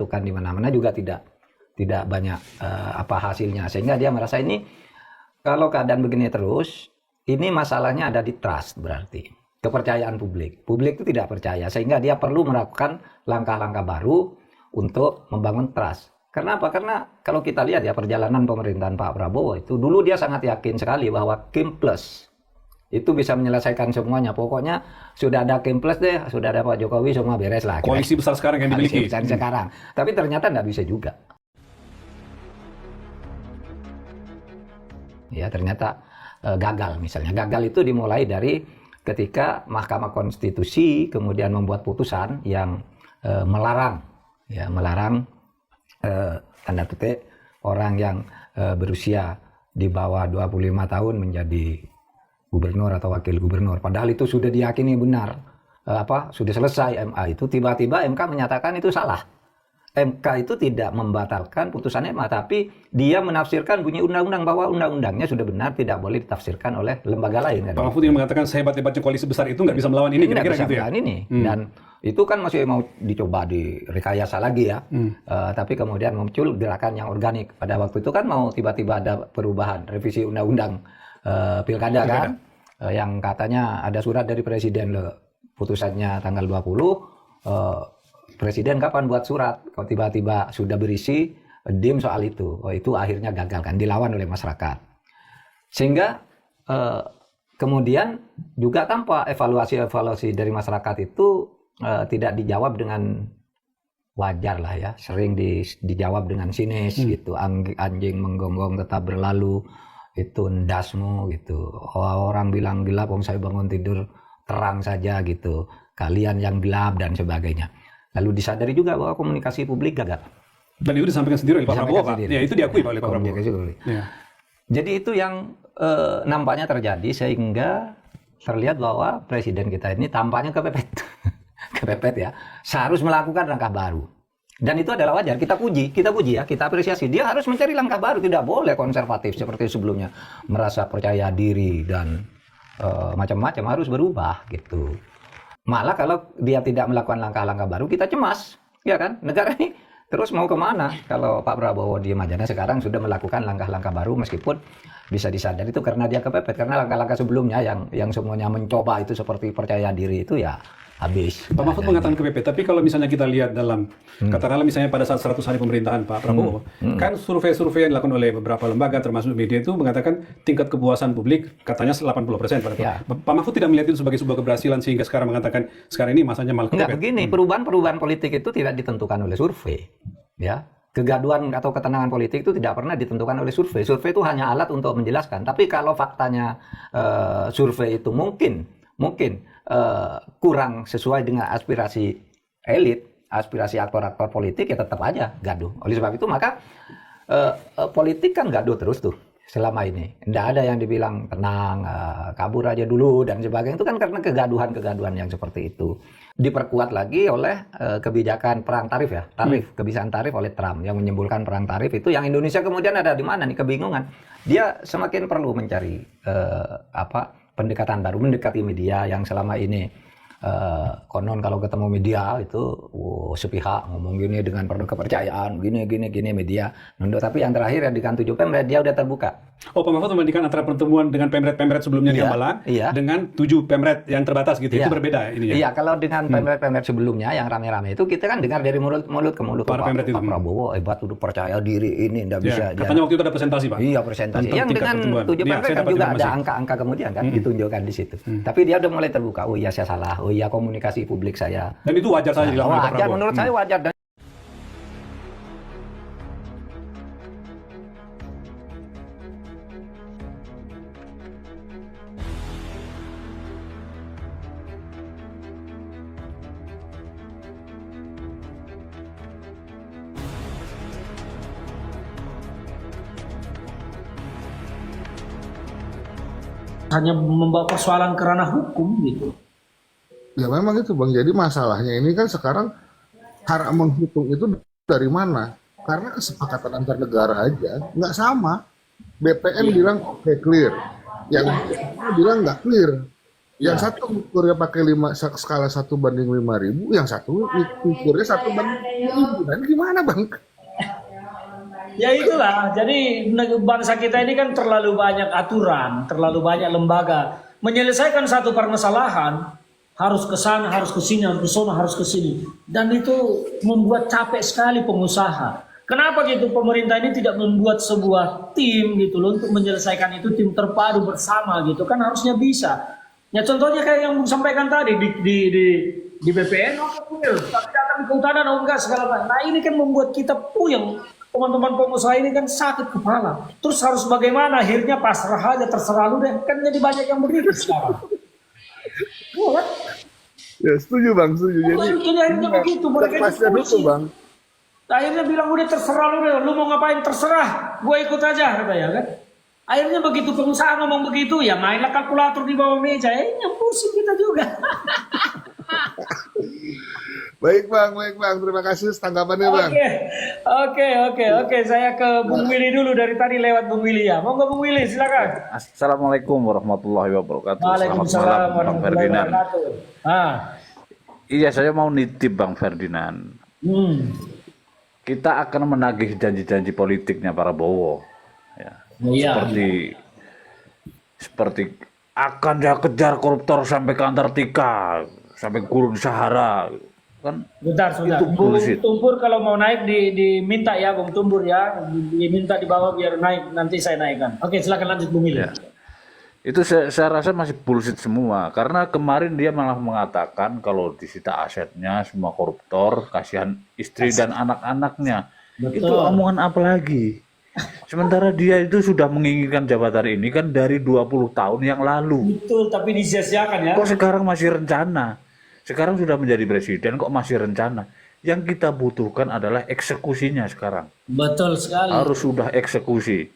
Tukan di mana-mana juga tidak banyak hasilnya, sehingga dia merasa ini kalau keadaan begini terus, ini masalahnya ada di trust, berarti kepercayaan publik itu tidak percaya, sehingga dia perlu melakukan langkah-langkah baru untuk membangun trust. Kenapa? Karena kalau kita lihat ya perjalanan pemerintahan Pak Prabowo itu, dulu dia sangat yakin sekali bahwa Kim Plus itu bisa menyelesaikan semuanya. Pokoknya sudah ada Kim Plus deh, sudah ada Pak Jokowi, semua beres lah. Koalisi besar sekarang yang dimiliki. Sekarang. Tapi ternyata nggak bisa juga. Ya ternyata gagal misalnya. Gagal itu dimulai dari ketika Mahkamah Konstitusi kemudian membuat putusan yang melarang tanda petik orang yang berusia di bawah 25 tahun menjadi gubernur atau wakil gubernur. Padahal itu sudah diyakini benar, sudah selesai MA itu, tiba-tiba MK menyatakan itu salah. MK itu tidak membatalkan putusan MA, tapi dia menafsirkan bunyi undang-undang bahwa undang-undangnya sudah benar, tidak boleh ditafsirkan oleh lembaga lain. Pak Mahfud yang mengatakan sehebat-hebatnya koalisi besar itu nggak bisa melawan ini, kira-kira gitu ya? Ini. Dan itu kan masih mau dicoba direkayasa lagi ya. Tapi kemudian muncul gerakan yang organik. Pada waktu itu kan mau tiba-tiba ada perubahan, revisi undang-undang pilkada kan, yang katanya ada surat dari presiden putusannya tanggal 20, presiden kapan buat surat, kalau tiba-tiba sudah berisi dim soal itu. Itu akhirnya gagal kan, dilawan oleh masyarakat. Sehingga kemudian juga tanpa evaluasi dari masyarakat itu tidak dijawab dengan wajar lah ya, sering dijawab dengan sinis gitu, anjing menggonggong tetap berlalu, itu ndasmu gitu, orang bilang gelap, saya bangun tidur terang saja gitu, kalian yang gelap dan sebagainya. Lalu disadari juga bahwa komunikasi publik gagal. Dan itu disampaikan sendiri oleh Pak Prabowo, Pak. Ya, itu diakui oleh Pak Prabowo. Ya. Jadi itu yang nampaknya terjadi, sehingga terlihat bahwa presiden kita ini tampaknya kepepet. Kepepet ya. Seharus melakukan langkah baru. Dan itu adalah wajar, kita puji ya, kita apresiasi. Dia harus mencari langkah baru, tidak boleh konservatif seperti sebelumnya. Merasa percaya diri dan macam-macam, harus berubah gitu. Malah kalau dia tidak melakukan langkah-langkah baru, kita cemas, ya kan? Negara ini terus mau kemana? Kalau Pak Prabowo diem aja. Nah, sekarang sudah melakukan langkah-langkah baru, meskipun bisa disadari itu karena dia kepepet, karena langkah-langkah sebelumnya yang semuanya mencoba itu seperti percaya diri itu ya habis. Pak Mahfud mengatakan kepepet, tapi kalau misalnya kita lihat dalam, katakanlah misalnya pada saat 100 hari pemerintahan Pak Prabowo, kan survei-survei yang dilakukan oleh beberapa lembaga termasuk media itu mengatakan tingkat kepuasan publik katanya 80%. Pak Mahfud tidak melihat itu sebagai sebuah keberhasilan sehingga sekarang mengatakan sekarang ini masanya malah kepepet. Enggak, begini, perubahan politik itu tidak ditentukan oleh survei. Ya, kegaduhan atau ketenangan politik itu tidak pernah ditentukan oleh survei. Survei itu hanya alat untuk menjelaskan. Tapi kalau faktanya survei itu mungkin kurang sesuai dengan aspirasi elit, aspirasi aktor-aktor politik, ya tetap aja gaduh. Oleh sebab itu maka politik kan gaduh terus tuh selama ini. Tidak ada yang dibilang tenang, kabur aja dulu dan sebagainya. Itu kan karena kegaduhan yang seperti itu. Diperkuat lagi oleh kebijakan perang tarif ya, kebijakan tarif oleh Trump yang menimbulkan perang tarif itu, yang Indonesia kemudian ada di mana nih kebingungan. Dia semakin perlu mencari pendekatan baru, mendekati media yang selama ini konon kalau ketemu media itu sepihak ngomong gini dengan penuh kepercayaan, gini media nunduk. Tapi yang terakhir yang di Kan 7 Pemret dia udah terbuka. Oh, Pak Mahfud membandingkan antara pertemuan dengan Pemret sebelumnya di Hambalang dengan 7 Pemret yang terbatas gitu, itu berbeda ini ya? Iya, kalau dengan Pemret sebelumnya yang rame-rame itu kita kan dengar dari mulut ke mulut Pak Prabowo, hebat, udah percaya diri, ini nggak bisa. Katanya waktu itu ada presentasi, Pak? Iya, presentasi. Yang dengan 7 Pemret kan juga ada angka-angka kemudian kan ditunjukkan di situ. Tapi dia udah mulai terbuka, oh iya saya salah, oh iya komunikasi publik saya. Dan itu wajar saja dilakukan Pak Prabowo? Wajar, menurut saya wajar. Hanya membawa persoalan ke ranah hukum gitu. Ya memang itu Bang, jadi masalahnya ini kan sekarang cara menghitung itu dari mana? Karena kesepakatan antar negara aja nggak sama. BPN bilang oke, clear, yang bilang nggak clear. Yang satu ukurnya pakai skala 1:5.000, yang satu ukurnya 1:10.000. Nah, ini gimana Bang? Ya itulah, jadi bangsa kita ini kan terlalu banyak aturan, terlalu banyak lembaga. Menyelesaikan satu permasalahan, harus ke sana, harus ke sini, harus ke sana, harus ke sini. Dan itu membuat capek sekali pengusaha. Kenapa gitu pemerintah ini tidak membuat sebuah tim gitu loh untuk menyelesaikan itu, tim terpadu bersama gitu kan harusnya bisa. Ya contohnya kayak yang sampaikan tadi di BPN, oke, tapi datang di kehutanan, oh enggak segala macam. Nah ini kan membuat kita puyeng. Teman-teman pengusaha ini kan sakit kepala. Terus harus bagaimana? Akhirnya pasrah aja, terserah lu deh. Kan jadi banyak yang begitu sekarang. Iya, Ya setuju Bang, setuju. jadi akhirnya begitu. Mereka Kepastian itu Bang. akhirnya bilang udah terserah lu deh. Lu mau ngapain terserah. Gue ikut aja katanya kan. Akhirnya begitu pengusaha ngomong begitu, ya mainlah kalkulator di bawah meja. Yang pusing kita juga. Baik Bang. Terima kasih tanggapannya Bang. Oke. Saya ke Bung Willy dulu, dari tadi lewat Bung Willy ya. Monggo Bung Willy, silakan. Assalamualaikum warahmatullahi wabarakatuh. Waalaikumsalam Selamat malam, Bang warahmatullahi Ferdinand. wabarakatuh. Iya, saya mau nitip Bang Ferdinand. Kita akan menagih janji-janji politiknya para Bowo. Ya. Iya. Seperti akan dia kejar koruptor sampai ke Antartika, sampai gurun Sahara. Kan Bentar, sudah. itu bullshit. Tumpur kalau mau naik diminta ya, Bung Tumbur ya. Diminta di bawah biar naik, nanti saya naikkan. Oke, silakan lanjut Bung Willy. Ya. Itu saya rasa masih bullshit semua. Karena kemarin dia malah mengatakan kalau disita asetnya semua koruptor, kasihan istri dan anak-anaknya. Betul. Itu omongan apa lagi? Sementara dia itu sudah menginginkan jabatan ini kan dari 20 tahun yang lalu. Betul, tapi disia-siakan ya. Kok sekarang masih rencana? Sekarang sudah menjadi presiden kok masih rencana? Yang kita butuhkan adalah eksekusinya sekarang. Betul sekali. Harus sudah eksekusi.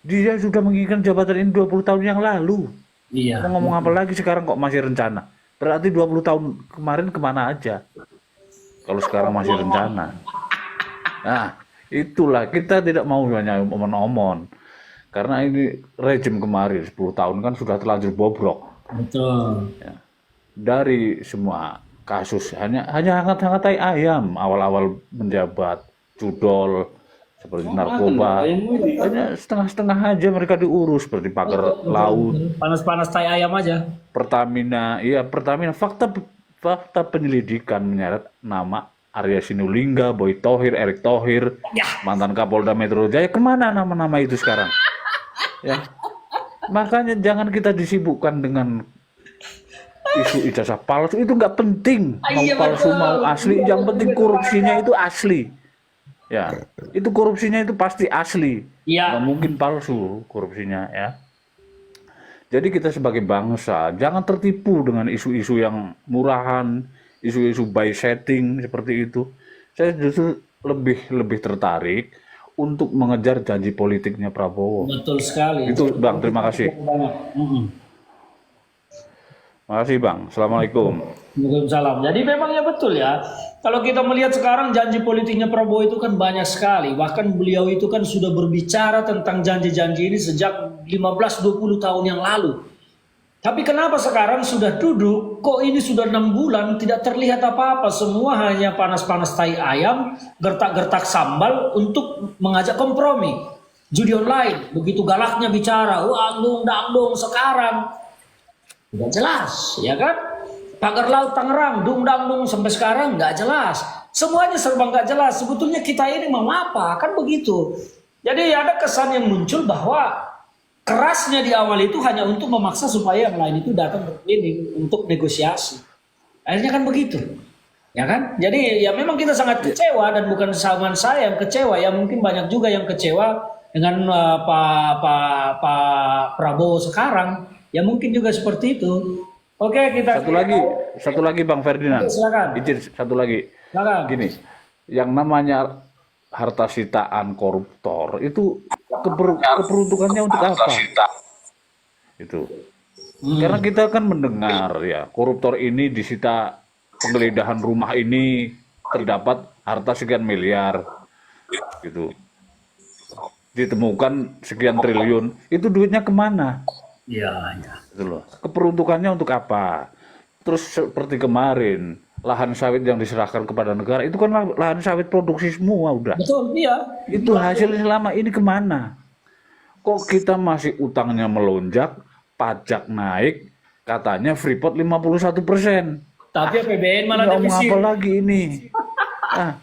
Dia sudah menginginkan jabatan ini 20 tahun yang lalu. Iya. Mau ngomong apa lagi sekarang kok masih rencana? Berarti 20 tahun kemarin kemana aja? Kalau sekarang masih rencana. Nah, itulah kita tidak mau hanya omon-omon. Karena ini rejim kemarin 10 tahun kan sudah terlanjur bobrok. Betul. Ya. Dari semua kasus hanya hangat-hangat tai ayam awal-awal menjabat, cudol seperti narkoba, hanya setengah-setengah aja mereka diurus seperti pagar laut, Panas-panas tai ayam aja. Pertamina, fakta penyelidikan menyeret nama Arya Sinulinga, Boy Thohir, Erick Thohir, mantan Kapolda Metro Jaya. Kemana nama-nama itu sekarang? Ya, makanya jangan kita disibukkan dengan isu ijazah palsu, itu nggak penting. Mau palsu mau asli, yang penting korupsinya itu asli. Ya, itu korupsinya itu pasti asli. Iya. Nggak mungkin palsu korupsinya ya. Jadi kita sebagai bangsa jangan tertipu dengan isu-isu yang murahan, isu-isu by setting seperti itu. Saya justru lebih tertarik untuk mengejar janji politiknya Prabowo. Betul sekali. Itu Bang, terima kasih. Makasih Bang. Assalamualaikum. Waalaikumsalam. Jadi memang ya betul ya. Kalau kita melihat sekarang janji politiknya Prabowo itu kan banyak sekali. Bahkan beliau itu kan sudah berbicara tentang janji-janji ini sejak 15-20 tahun yang lalu. Tapi kenapa sekarang sudah duduk, kok ini sudah 6 bulan tidak terlihat apa-apa. Semua hanya panas-panas tai ayam, gertak-gertak sambal untuk mengajak kompromi. Judi online, begitu galaknya bicara, wah dang-dong sekarang. Tidak jelas, ya kan? Pagar laut Tangerang, dung-dang-dung sampai sekarang nggak jelas. Semuanya serba nggak jelas. Sebetulnya kita ini mau apa? Kan begitu. Jadi ada kesan yang muncul bahwa kerasnya di awal itu hanya untuk memaksa supaya yang lain itu datang berkeliling untuk negosiasi. Akhirnya kan begitu. Ya kan? Jadi ya memang kita sangat kecewa, dan bukan sama saya yang kecewa, ya mungkin banyak juga yang kecewa dengan Pak Prabowo sekarang. Ya mungkin juga seperti itu. Oke, kita satu lagi Bang Ferdinand. Silakan. Izin satu lagi. Silakan. Gini, yang namanya harta sitaan koruptor itu keperuntukannya untuk apa? Itu. Karena kita kan mendengar ya, koruptor ini disita penggeledahan rumah ini terdapat harta sekian miliar. Gitu. Ditemukan sekian triliun. Itu duitnya kemana? Iya, iya. Gitu loh. Keperuntukannya untuk apa? Terus seperti kemarin, lahan sawit yang diserahkan kepada negara itu kan lahan sawit produksi semua udah. Betul, iya. Itu hasilnya selama ini kemana? Kok kita masih utangnya melonjak, pajak naik, katanya Freeport 51%. Tapi APBN malah Nggak mau defisit. apa lagi ini? Ah,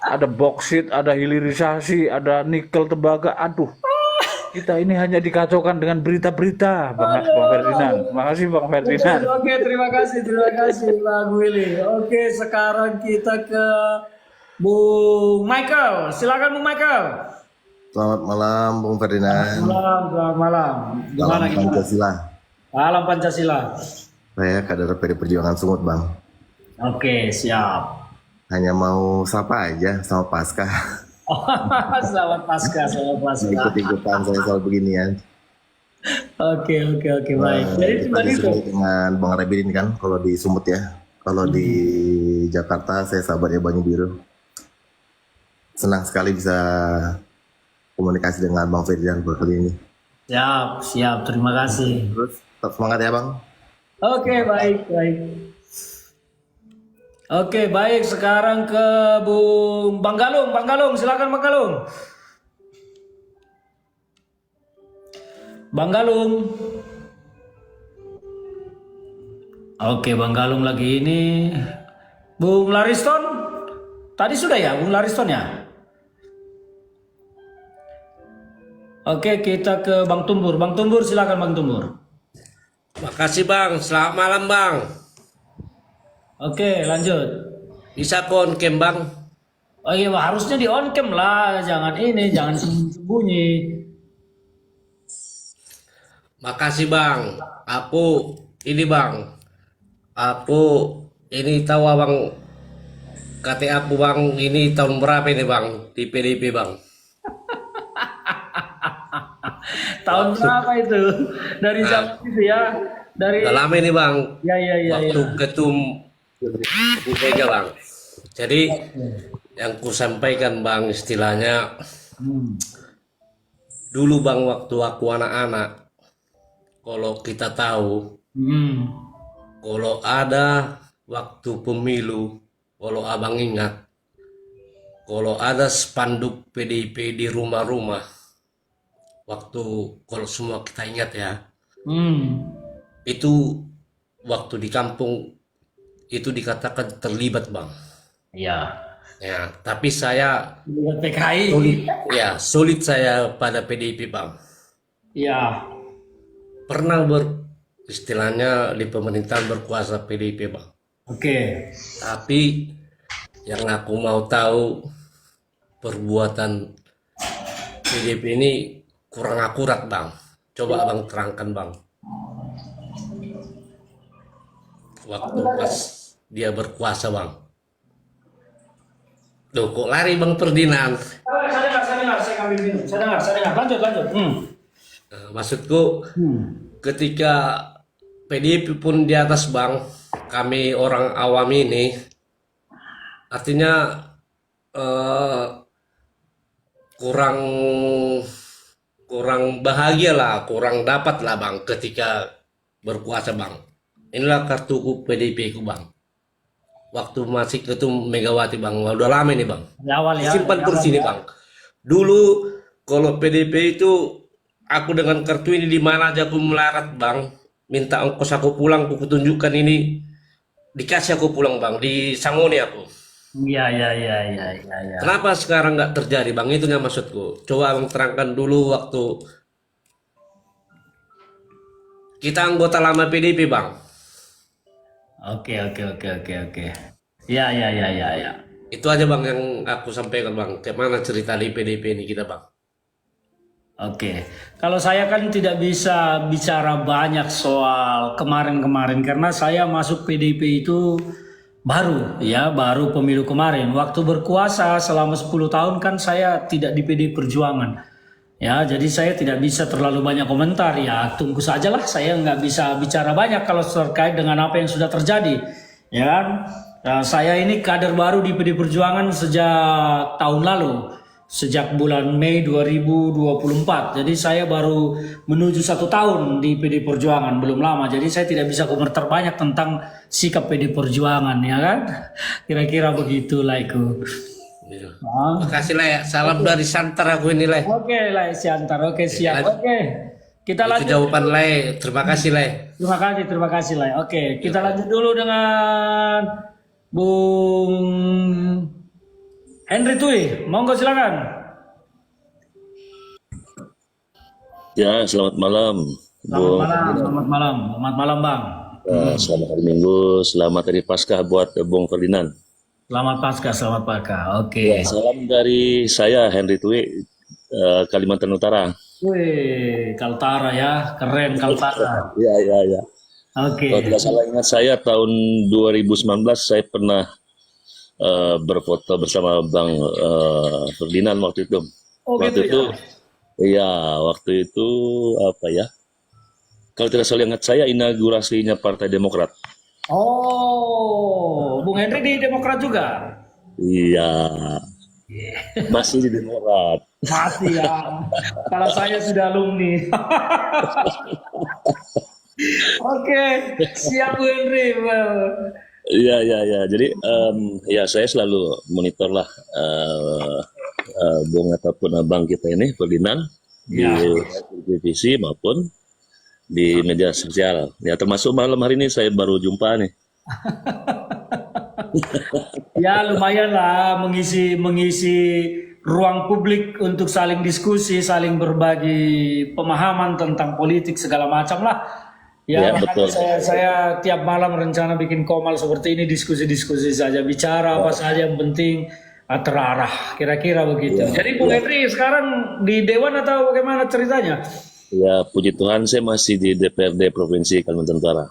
ada boksit, ada hilirisasi, ada nikel, tembaga. Aduh, kita ini hanya dikacaukan dengan berita-berita, Bang Ferdinand. Makasih Bang Ferdinand. Oke, terima kasih Bang Willy. Oke, sekarang kita ke Bung Michael. Silakan Bung Michael. Selamat malam, Bung Ferdinand. Selamat malam. Gimana Salam Pancasila. Salam Pancasila. Saya kader PD Perjuangan Sumut, Bang. Oke, siap. Hanya mau sapa aja sama Paskah. Selamat Paskah, selamat Paskah. Ikut-ikutan saya soal beginian. Oke, baik. Jadi Tadi itu. sesuai dengan Bang Rebin kan, kalau di Sumut ya. Kalau di Jakarta, saya sahabatnya Banyu Biru. Senang sekali bisa komunikasi dengan Bang Ferdinand kali ini. Siap. Terima kasih. Terus tetap semangat ya, Bang. Oke, baik. Oke, baik. Sekarang ke Bung Bang Galung. Bang Galung, silakan Bang Galung. Bang Galung. Oke, Bang Galung lagi ini. Bung Lariston. Tadi sudah ya, Bung Lariston ya? Oke, kita ke Bang Tumbur. Bang Tumbur, silakan Bang Tumbur. Makasih Bang, selamat malam Bang. Oke, lanjut. Bisa on-cam Bang? Oh iya, harusnya di on cam lah, jangan sembunyi. Makasih Bang. Aku ini tahu Abang KTA aku Bang, ini tahun berapa ini Bang di PDIP Bang? Tahun berapa itu? Dari zaman itu ya? Dari Udah lama ini Bang. ya. Waktu ketum Bu Mega Bang. Jadi yang ku sampaikan Bang istilahnya dulu Bang waktu aku anak-anak, kalau kita tahu kalau ada waktu pemilu, kalau abang ingat, kalau ada spanduk PDIP di rumah-rumah, waktu kalau semua kita ingat ya, itu waktu di kampung itu dikatakan terlibat Bang. Iya. Ya, tapi saya Bukan PKI. sulit saya pada PDIP Bang. Iya. Pernah istilahnya di pemerintahan berkuasa PDIP Bang. Oke. Tapi yang aku mau tahu perbuatan PDIP ini kurang akurat Bang. Coba Abang terangkan Bang. Waktu pas dia berkuasa Bang. Loh kok lari Bang Ferdinand? Saya dengar, saya ambil minum. Saya dengar. Lanjut. Nah, maksudku ketika PDIP pun di atas Bang, kami orang awam ini artinya kurang bahagia lah, kurang dapat lah Bang ketika berkuasa Bang. Inilah kartuku PDIP ku Bang. Waktu masih ketum Megawati Bang, udah lama ini Bang. Di awal ya. Simpan kursi ini Bang. Dulu kalau PDIP itu aku dengan kartu ini di mana aja aku melarat Bang, minta ongkos aku pulang, aku tunjukkan ini, dikasih aku pulang Bang, di Sangoni aku. Iya. Kenapa sekarang nggak terjadi Bang? Itu yang maksudku. Coba Abang terangkan dulu waktu kita anggota lama PDIP Bang. Oke. Ya. Itu aja Bang yang aku sampaikan Bang. Kemana cerita di PDIP ini kita Bang? Oke, kalau saya kan tidak bisa bicara banyak soal kemarin-kemarin karena saya masuk PDIP itu baru pemilu kemarin. Waktu berkuasa selama 10 tahun kan saya tidak di PDI Perjuangan. Ya, jadi saya tidak bisa terlalu banyak komentar. Ya, tunggu sajalah, saya nggak bisa bicara banyak kalau terkait dengan apa yang sudah terjadi. Ya kan? Nah, saya ini kader baru di PDI Perjuangan sejak tahun lalu. sejak bulan Mei 2024. Jadi saya baru menuju 1 tahun di PD Perjuangan, belum lama. Jadi saya tidak bisa komentar banyak tentang sikap PD Perjuangan, ya kan? Kira-kira begitulah itu. Makasih lah ya. Salam dari Santar aku ini lah. Oke lah, Siantar. Oke, siap. Oke. Kita Itu lanjut. jawaban lah. Terima kasih lah. Terima kasih lah. Oke, kita lanjut dulu dengan Bung Henry Tui. Monggo silakan. Ya, selamat malam, Bung. Selamat malam, Bang. Selamat hari Minggu, selamat hari Paskah buat Bung Ferdinand. Selamat Paskah. Oke. Ya, salam dari saya, Henry Tui, Kalimantan Utara. Wih, Kaltara ya, keren Kaltara. Ya. Oke. Kalau tidak salah ingat saya, tahun 2019 saya pernah berfoto bersama Bang Ferdinand waktu itu. Oh Waktu gitu itu, ya. iya, waktu itu apa ya? Kalau tidak salah ingat saya, inaugurasinya Partai Demokrat. Oh, Bung Henry di Demokrat juga? Iya, masih di Demokrat. Masih ya. Kalau saya sudah alumni. Oke, siap Bu Henry. Iya. Jadi ya saya selalu monitor lah Bung ataupun abang kita ini Ferdinand di televisi maupun di media sosial. Ya termasuk malam hari ini saya baru jumpa nih. Ya lumayan lah mengisi ruang publik untuk saling diskusi, saling berbagi pemahaman tentang politik segala macam lah. Ya, Ya, betul. saya tiap malam rencana bikin komal seperti ini, diskusi-diskusi saja, bicara apa saja yang penting terarah, kira-kira begitu. Jadi Bung Henry sekarang di Dewan atau bagaimana ceritanya? Ya puji Tuhan saya masih di DPRD Provinsi Kalimantan Utara.